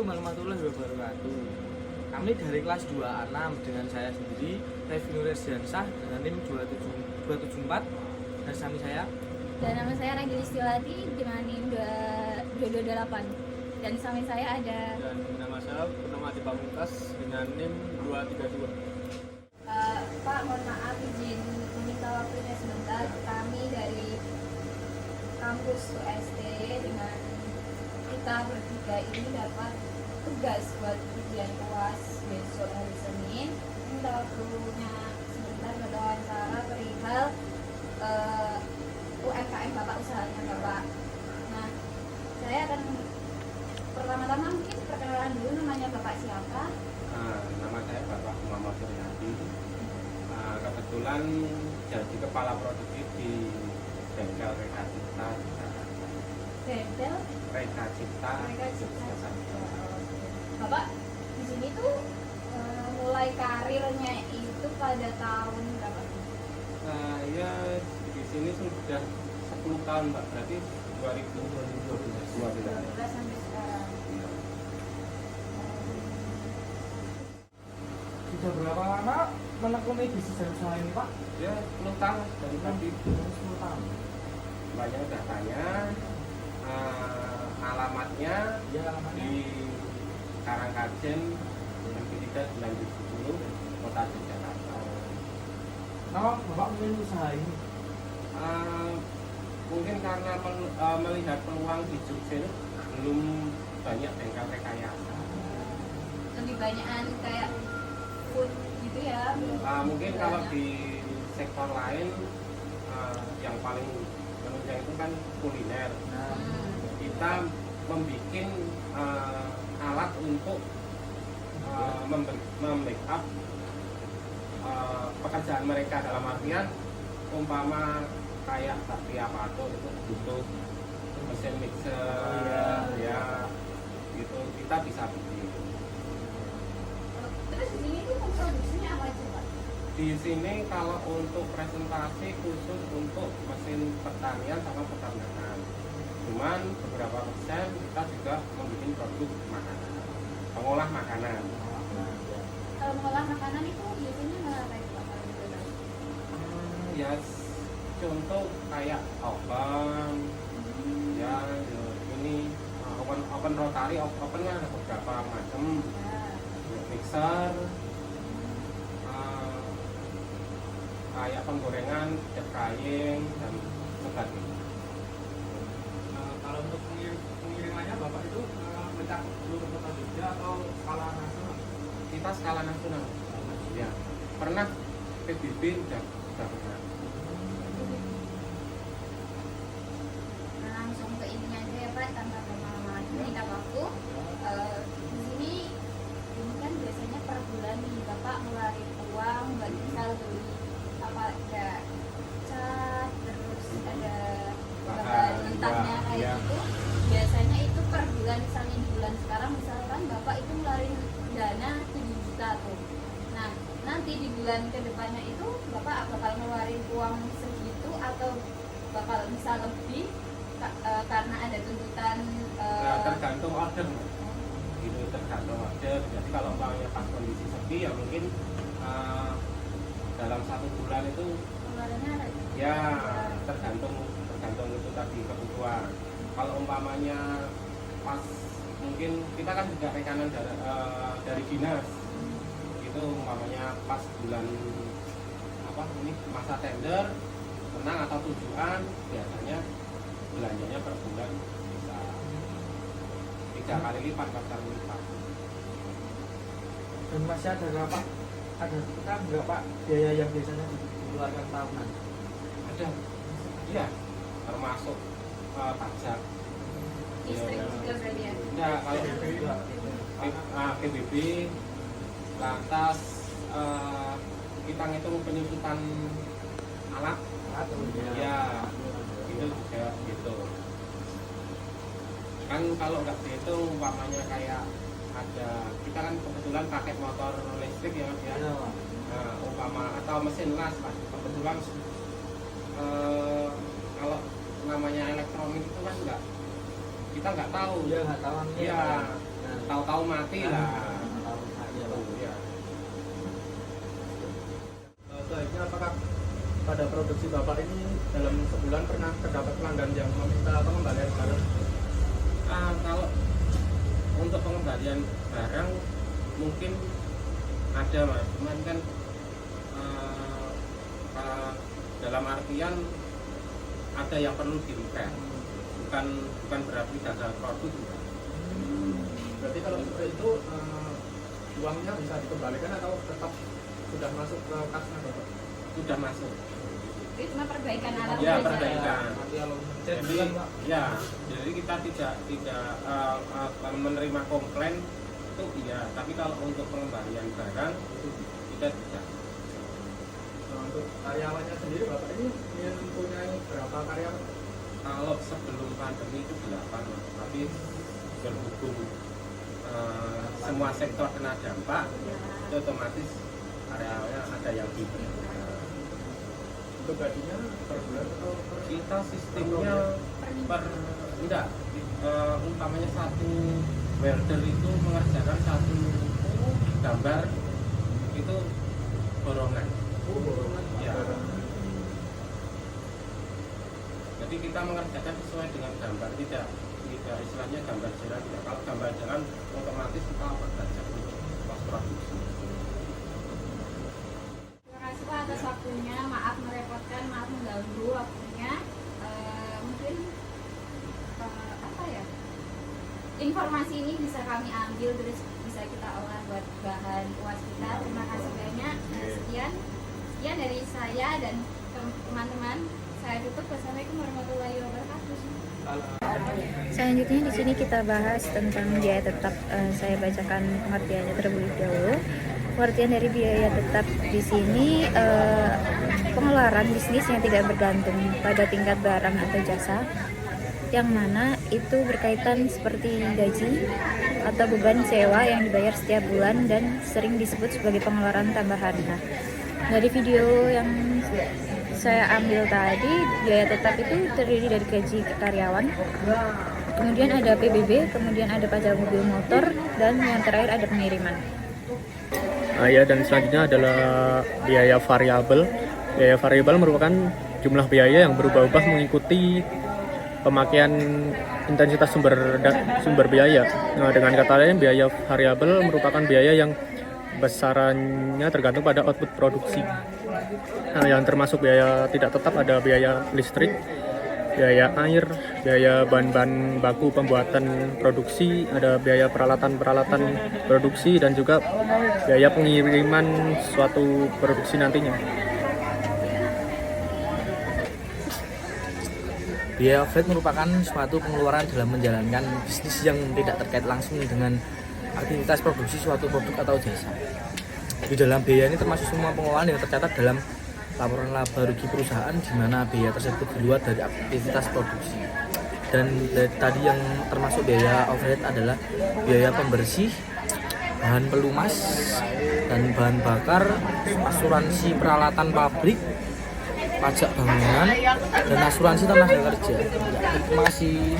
warahmatullahi wabarakatuh. Kami dari kelas 2A6 dengan saya sendiri, Revi Nuresiansah dengan NIM 274 dan suami saya. Dan nama saya Ragil Istiwati dengan NIM 228. Dan suami saya ada. Dan nama saya Purnama Adi Pamungkas dengan NIM 232. Pak, mohon maaf izin meminta waktunya sebentar. Kami dari kampus UST dengan kita bertiga ini dapat tugas buat ujian UAS besok hari Senin. Minta waktunya sebentar berwawancara perihal UMKM Bapak, usahanya Bapak. Nah, saya akan pertama-tama mungkin perkenalan dulu, namanya Bapak siapa? Nama saya Bapak Muhammad Suryadi. Kebetulan jadi kepala produktif di bengkel Reka Cipta. Bengkel Reka Cipta. Bapak di sini tuh mulai karirnya itu pada tahun berapa? Ya di sini sudah 10 tahun Mbak, berarti 2012 sampai sekarang. Sudah berapa lama menekuni bisnis dan usaha ini, Pak? Ya 10 tahun dari tadi. 10 tahun. Banyak udah tanya alamatnya Ya, alamatnya. di Karangkajen Negeri 3 910 Kota Yogyakarta. Kenapa Bapak memilih usaha ini? Mungkin karena melihat peluang di Jogja itu belum banyak bengkel rekayasa. Lebih banyakan kayak food gitu ya. Mungkin kalau di sektor lain yang paling menunjang itu kan kuliner. Nah, Kita membuat alat untuk membackup pekerjaan mereka, dalam artian umpama kayak bakpia Pato itu butuh mesin mixer, ya gitu kita bisa bikin. Terus di sini tuh produksinya apa aja, Pak? Di sini kalau untuk presentasi khusus untuk mesin pertanian sama peternakan. Cuman beberapa persen kita juga membuat produk makanan, pengolah makanan. Kalau mengolah makanan itu biasanya apa itu, Pak? Ya contoh kayak oven, ya ini oven rotary, ovennya ada beberapa macam, mixer, kayak penggorengan, jet frying dan sebagainya. Kalau untuk pengirimannya Bapak itu mencakup seluruh kota Jogja atau skala nasional? Kita skala nasional. Ya, pernah PBB udah pernah. Nah, langsung ke intinya aja ya, Pak, tanpa berlama-lama lagi minta waktu. Di sini ini kan biasanya per bulan nih Bapak ngeluarin uang buat misal beli apa ya, cat, terus ada bahan mentahnya kayak ya. gitu. Biasanya itu per bulan, misalnya di bulan sekarang misalkan Bapak itu ngeluarin dana 7 juta tuh. Nah, nanti di bulan kedepannya itu Bapak bakal ngeluarin uang segitu atau bakal misal lebih karena ada tuntutan Tergantung order, gitu, tergantung order. Jadi kalau umpamanya pas kondisi sepi ya mungkin dalam 1 bulan itu pengeluarannya ada. ya tergantung itu tadi kebutuhan. Kalau umpamanya pas mungkin kita kan juga rekanan dari dinas, itu umpamanya pas bulan ini masa tender tenang atau tujuan, biasanya belanjanya per bulan bisa 3 kali lipat, 4 kali lipat. dan masih ada berapa? Ada berapa biaya yang biasanya dikeluarkan tahunan? Ada, iya, termasuk pajak. Listrik juga berarti ya. Ya, kalau PBB, lantas kita ngitung penyusutan alat, ya itu juga gitu. Kan kalau nggak dihitung umpamanya kayak ada, kita kan kebetulan pakai motor listrik ya Mas ya. Nah, umpama atau mesin las lah, kebetulan kalau namanya elektronik itu kan kita nggak tahu. Ya, nggak tahu. Iya, tahu-tahu mati lah. Ya. Selanjutnya, apakah pada produksi Bapak ini dalam sebulan pernah terdapat pelanggan yang meminta pengembalian barang? Kalau untuk pengembalian barang mungkin ada mas, cuman kan dalam artian ada yang perlu di repair, bukan berarti gagal produk. Berarti kalau seperti itu uangnya bisa dikembalikan atau tetap sudah masuk ke kasnya Bapak? Sudah masuk. Itu cuma perbaikan alat Ya, saja. perbaikan. Nanti kalau Jadi ya, jadi kita tidak menerima komplain itu iya, tapi kalau untuk pengembalian barang itu kita tidak. untuk karyawannya sendiri Bapak ini mempunyai berapa karyawan? Kalau sebelum pandemi itu 8, tapi berhubung semua sektor kena dampak, itu otomatis karyawannya ada yang hilang. Untuk gajinya per bulan atau per Kita sistemnya enggak, umpamanya satu welder itu mengerjakan satu gambar itu borongan. Ya. Jadi kita mengerjakan sesuai dengan gambar, tidak istilahnya gambar jalan. Tidak. Kalau gambar jalan otomatis kita bekerja untuk pos produksi. Terima kasih Pak atas waktunya. Maaf merepotkan, maaf mengganggu waktunya. Mungkin apa ya? Informasi ini bisa kami ambil terus bisa kita olah buat bahan UAS kita. Terima kasih banyak. Sekian dari saya dan teman-teman. Saya tutup. Wassalamualaikum warahmatullahi wabarakatuh. Selanjutnya di sini kita bahas tentang biaya tetap. Saya bacakan pengertiannya terlebih dahulu. Pengertian dari biaya tetap di sini pengeluaran bisnis yang tidak bergantung pada tingkat barang atau jasa, yang mana itu berkaitan seperti gaji atau beban sewa yang dibayar setiap bulan dan sering disebut sebagai pengeluaran tambahan. Nah, dari video yang saya ambil tadi, biaya tetap itu terdiri dari gaji karyawan, kemudian ada PBB, kemudian ada pajak mobil motor, dan yang terakhir ada pengiriman. Ya, dan selanjutnya adalah biaya variabel. Biaya variabel merupakan jumlah biaya yang berubah-ubah mengikuti pemakaian intensitas sumber biaya. Nah, dengan kata lain, biaya variabel merupakan biaya yang besarannya tergantung pada output produksi. Nah, yang termasuk biaya tidak tetap ada biaya listrik, biaya air, biaya bahan-bahan baku pembuatan produksi, ada biaya peralatan-peralatan produksi, dan juga biaya pengiriman suatu produksi nantinya. Biaya overhead merupakan suatu pengeluaran dalam menjalankan bisnis yang tidak terkait langsung dengan aktivitas produksi suatu produk atau jasa. Di dalam biaya ini termasuk semua pengeluaran yang tercatat dalam laporan laba rugi perusahaan, di mana biaya tersebut di luar dari aktivitas produksi. Dan tadi yang termasuk biaya overhead adalah biaya pembersih, bahan pelumas dan bahan bakar, asuransi peralatan pabrik, pajak bangunan, dan asuransi tenaga kerja. Terima kasih.